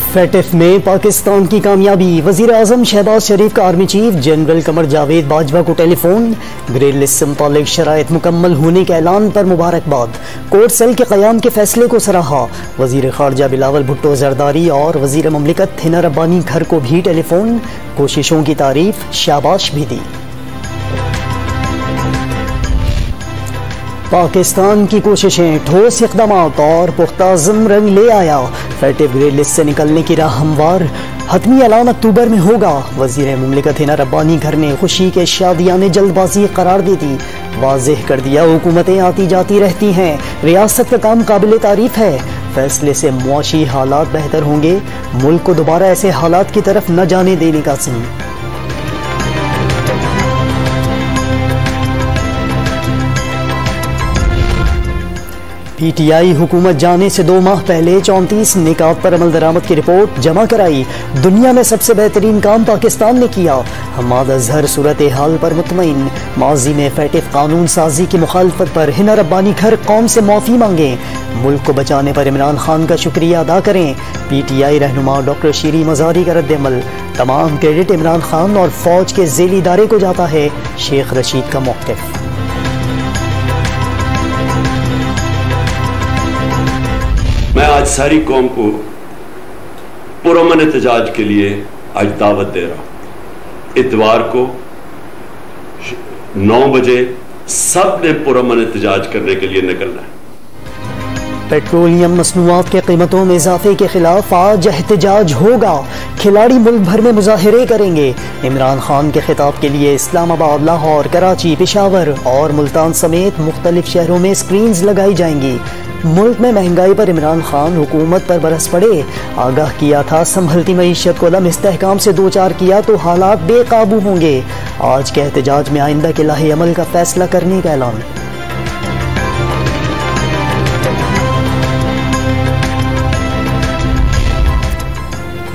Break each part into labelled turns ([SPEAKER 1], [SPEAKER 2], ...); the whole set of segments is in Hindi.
[SPEAKER 1] फैटिफ में पाकिस्तान की कामयाबी। वजीर आजम शहबाज शरीफ का army chief general Qamar Javed Bajwa को टेलीफोन। ग्रे लिस्ट से मुतालिक शराइत मुकम्मल होने के ऐलान पर मुबारकबाद। कोर्ट सेल के क़याम के फैसले को सराहा। वजीर खारजा बिलावल भुट्टो जरदारी और वजीर ममलिकत हिना रब्बानी घर को भी टेलीफोन। कोशिशों की तारीफ, शाबाश भी दी। पाकिस्तान की कोशिशें, ठोस इक़दामात और पुख्ता अज़्म रंग ले आया। फैटिफ ग्रे लिस्ट से निकलने की राह हमवार। हतमी ऐलान अक्टूबर में होगा। वज़ीर मुमलिकत हिना रब्बानी घर ने खुशी के शादियाने जल्दबाजी करार दे दी। वाज़ेह कर दिया, हुकूमतें आती जाती रहती हैं, रियासत का काम काबिल तारीफ है। फैसले से मुआशी हालात बेहतर होंगे। मुल्क को दोबारा ऐसे हालात की तरफ न जाने देने का अज़्म। पीटीआई हुकूमत जाने से 2 माह पहले 34 निकात पर अमल दरामद की रिपोर्ट जमा कराई। दुनिया में सबसे बेहतरीन काम पाकिस्तान ने किया। हमाद अजहर सूरत हाल पर मुतमईन। माजी में फैटिफ कानून साजी की मुखालफत पर हिना रब्बानी घर कौम से माफी मांगे। मुल्क को बचाने पर इमरान खान का शुक्रिया अदा करें। पीटीआई रहनुमा डॉक्टर शीरी मजारी का रद्द-ए-अमल। तमाम क्रेडिट इमरान खान और फौज के ज़ेली इदारे को जाता है, शेख रशीद का मौक़िफ़।
[SPEAKER 2] मैं आज सारी कौम को पुरअमन एहतजाज के लिए आज दावत दे रहा हूं। इतवार को 9 बजे सब ने पुरअमन एहतजाज करने के लिए निकलना है।
[SPEAKER 1] पेट्रोलियम मसनूआत के कीमतों में इजाफे के खिलाफ आज एहतजाज होगा। खिलाड़ी मुल्क भर में मुजाहिरे करेंगे। इमरान खान के खिताब के लिए इस्लामाबाद, लाहौर, कराची, पेशावर और मुल्तान समेत मुख्तलिफ शहरों में स्क्रीन्स लगाई जाएंगी। मुल्क में महंगाई पर इमरान खान हुकूमत पर बरस पड़े। आगाह किया था, संभलती मईशत को लम इस्तेहकाम से दो चार किया तो हालात बेकाबू होंगे। आज के एहतजाज में आइंदा के लाहे अमल का फैसला करने का ऐलान।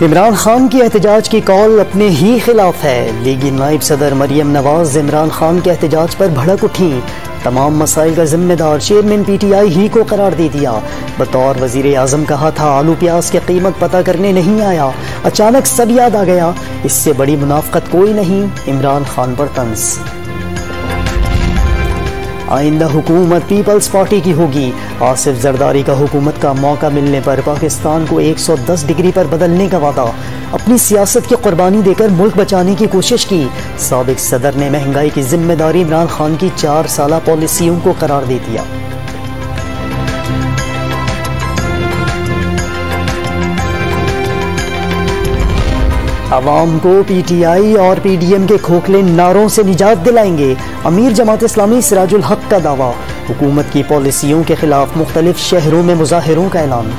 [SPEAKER 1] इमरान खान की एहतजाज की कॉल अपने ही खिलाफ है। लीगी नायब सदर मरियम नवाज इमरान खान के एहतजाज पर भड़क उठी। तमाम मसाइल का जिम्मेदार चेयरमैन पीटीआई ही को करार दे दिया। बतौर वजीर आजम कहा था, आलू प्याज की कीमत पता करने नहीं आया, अचानक सब याद आ गया। इससे बड़ी मुनाफकत कोई नहीं, इमरान खान पर तंज। आइंदा हुकूमत पीपल्स पार्टी की होगी। आसिफ जरदारी का हुकूमत का मौका मिलने पर पाकिस्तान को 110 डिग्री पर बदलने का वादा। अपनी सियासत की कुर्बानी देकर मुल्क बचाने की कोशिश की। साबिक सदर ने महंगाई की जिम्मेदारी इमरान खान की 4 साला पॉलिसियों को करार दे दिया। अवाम को पीटीआई और पीडीएम के खोखले नारों से निजात दिलाएंगे। अमीर जमात इस्लामी सिराजुल हक का दावा। हुकूमत की पॉलिसियों के खिलाफ मुख्तलिफ शहरों में मुजाहिरों का ऐलान।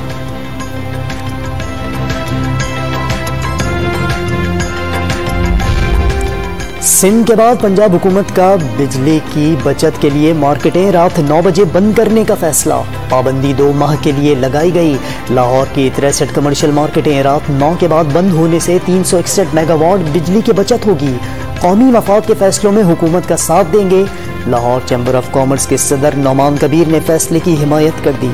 [SPEAKER 1] सिंध के बाद पंजाब हुकूमत का बिजली की बचत के लिए मार्केटें रात 9 बजे बंद करने का फैसला। पाबंदी 2 माह के लिए लगाई गई। लाहौर की 63 कमर्शियल मार्केटें रात 9 के बाद बंद होने से 361 मेगावाट बिजली की बचत होगी। कौमी मफाद के फैसलों में हुकूमत का साथ देंगे। लाहौर चैम्बर ऑफ कॉमर्स के सदर नौमान कबीर ने फैसले की हिमायत कर दी।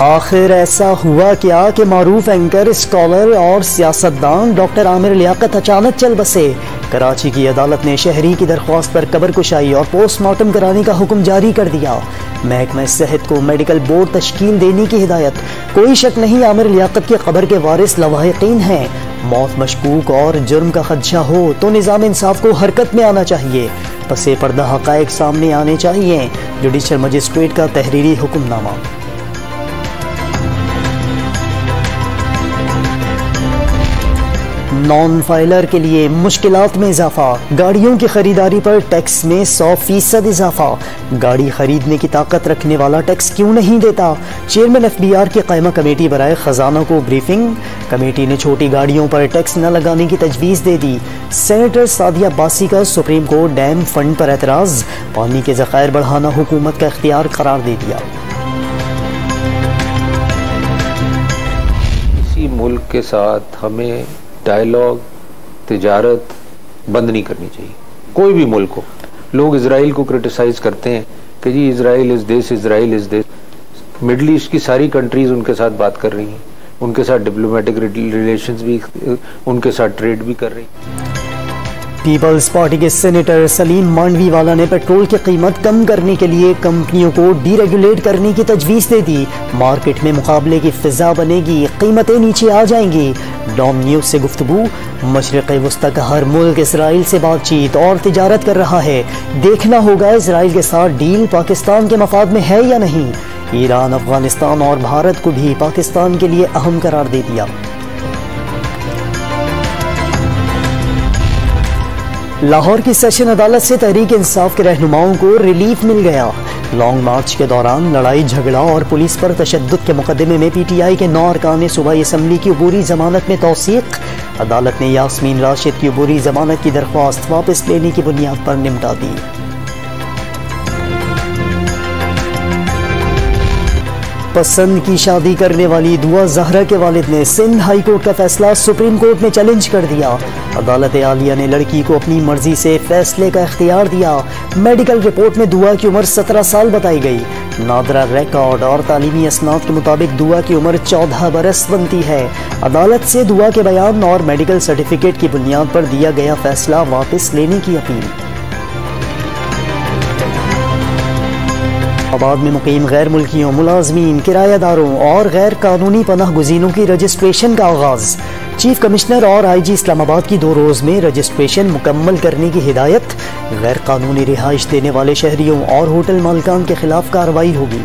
[SPEAKER 1] आखिर ऐसा हुआ क्या कि मारूफ एंकर, स्कॉलर और सियासतदान डॉक्टर आमिर लियाकत अचानक चल बसे। कराची की अदालत ने शहरी की दरख्वास्त पर कब्र कुशाई और पोस्टमार्टम कराने का हुक्म जारी कर दिया। महकमा सेहत को मेडिकल बोर्ड तश्कील देने की हिदायत। कोई शक नहीं, आमिर लियाकत की कब्र के वारिस लवाहिकीन हैं। मौत मशकूक और जुर्म का खदशा हो तो निज़ाम इंसाफ को हरकत में आना चाहिए। पसे पर्दा हक़ाइक़ सामने आने चाहिए। जुडिशल मजिस्ट्रेट का तहरीरी हुक्मनामा। नॉन फाइलर के लिए मुश्किलात में इजाफा। गाड़ियों की खरीदारी पर टैक्स में 100% इजाफा। गाड़ी खरीदने की ताकत रखने वाला टैक्स क्यों नहीं देता? चेयरमैन FBR की कायमा कमेटी बराए खजाना को ब्रीफिंग। कमेटी ने छोटी गाड़ियों पर टैक्स न लगाने की तजवीज़ दे दी। सेनेटर सादिया बासी का सुप्रीम कोर्ट डैम फंड पर एतराज़। पानी के ज़खायर बढ़ाना हुकूमत का इख्तियार करार दे दिया।
[SPEAKER 3] इसी मुल्क के साथ हमें डायलॉग, तिजारत बंद नहीं करनी चाहिए। कोई भी मुल्क हो। लोग इजराइल को क्रिटिसाइज करते हैं कि जी Israel is this, Israel is this. Middle East की सारी कंट्रीज उनके साथ बात कर रही हैं, उनके साथ डिप्लोमेटिक रिलेशंस भी, उनके साथ ट्रेड भी कर रही हैं।
[SPEAKER 1] पीपल्स पार्टी के सेनेटर सलीम मांडवीवाला ने पेट्रोल की कीमत कम करने के लिए कंपनियों को डीरेगुलेट करने की तजवीज दे दी। मार्केट में मुकाबले की फिजा बनेगी, कीमतें नीचे आ जाएंगी। डॉम न्यूज से गुफ्तगू। मशरिक़ वस्ता का हर मुल्क इसराइल से बातचीत और तिजारत कर रहा है। देखना होगा इसराइल के साथ डील पाकिस्तान के मफाद में है या नहीं। ईरान, अफगानिस्तान और भारत को भी पाकिस्तान के लिए अहम करार दे दिया। लाहौर की सेशन अदालत से तहरीक इंसाफ के रहनुमाओं को रिलीफ मिल गया। लॉन्ग मार्च के दौरान लड़ाई झगड़ा और पुलिस पर तशद्दुद के मुकदमे में PTI के 9 अरकान सूबाई असम्बली की अबूरी जमानत में तौसीक। अदालत ने यास्मीन राशिद की अबूरी जमानत की दरख्वास्त वापस लेने की बुनियाद पर निपटा दी। पसंद की शादी करने वाली दुआ जहरा के वालिद ने सिंध हाई कोर्ट का फैसला सुप्रीम कोर्ट में चैलेंज कर दिया। अदालत आलिया ने लड़की को अपनी मर्जी से फैसले का इख्तियार दिया। मेडिकल रिपोर्ट में दुआ की उम्र 17 साल बताई गई। नादरा रिकॉर्ड और तालीमी असनाद के मुताबिक दुआ की उम्र 14 बरस बनती है। अदालत से दुआ के बयान और मेडिकल सर्टिफिकेट की बुनियाद पर दिया गया फैसला वापस लेने की अपील। आबाद में मुकीम गैर मुल्कियों, मुलाजमीन, किरायादारों और गैर कानूनी पनाह गुज़ीनों की रजिस्ट्रेशन का आगाज़। चीफ कमिश्नर और IG इस्लामाबाद की 2 रोज़ में रजिस्ट्रेशन मुकम्मल करने की हिदायत। गैर कानूनी रिहाइश देने वाले शहरियों और होटल मालिकान के खिलाफ कार्रवाई होगी।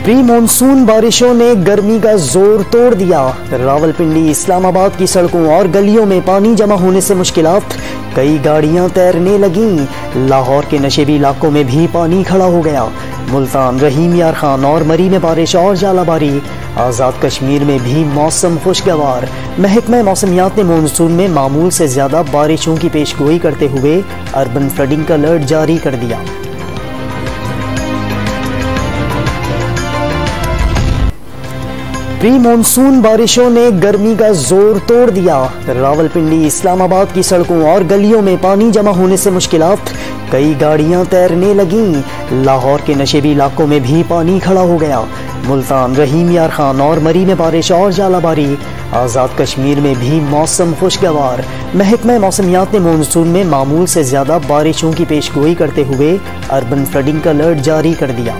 [SPEAKER 1] प्री मानसून बारिशों ने गर्मी का जोर तोड़ दिया। रावलपिंडी, इस्लामाबाद की सड़कों और गलियों में पानी जमा होने से मुश्किलात। कई गाड़ियां तैरने लगीं। लाहौर के नशेबी इलाकों में भी पानी खड़ा हो गया। मुल्तान, रहीम यार खान और मरी में बारिश और जालाबारी। आज़ाद कश्मीर में भी मौसम खुशगवार। महकमा मौसमियात ने मानसून में मामूल से ज्यादा बारिशों की पेशगोई करते हुए अर्बन फ्लडिंग का अलर्ट जारी कर दिया। प्री मानसून बारिशों ने गर्मी का जोर तोड़ दिया। रावलपिंडी, इस्लामाबाद की सड़कों और गलियों में पानी जमा होने से मुश्किलात। कई गाड़ियां तैरने लगीं। लाहौर के नशेबी इलाकों में भी पानी खड़ा हो गया। मुल्तान, रहीम यार खान और मरी में बारिश और जालाबारी। आज़ाद कश्मीर में भी मौसम खुशगवार। महकमा मौसमियात ने मानसून में मामूल से ज्यादा बारिशों की पेशगोई करते हुए अर्बन फ्लडिंग का अलर्ट जारी कर दिया।